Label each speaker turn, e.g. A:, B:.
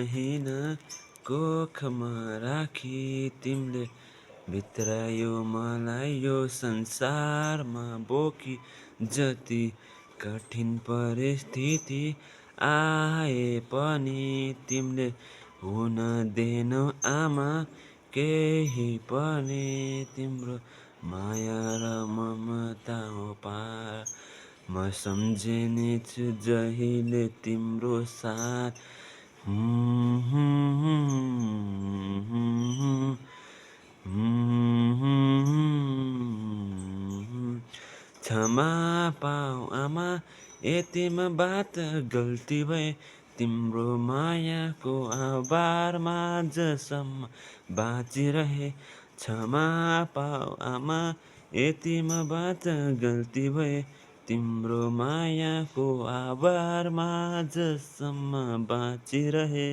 A: महिना कोखमा राखी तिमीले भित्रायो मलाई यो संसारमा बोकी। जति कठिन परिस्थिति आए पनि तिमीले हुन दिएनौ आमा केही पनि। तिम्रो माया र ममता हो पार, म सम्झिने छु जहिले तिम्रो साथ। क्षमा पाऊ आमा यतिमा बात गल्ती भए, तिम्रो मायाको आभारमा आजसम्म बाँचिरहे। क्षमा पाऊ आमा यतिमा बात गल्ती भए, तिम्रो मायाको आभारमा आजसम्म बाँचिरहे।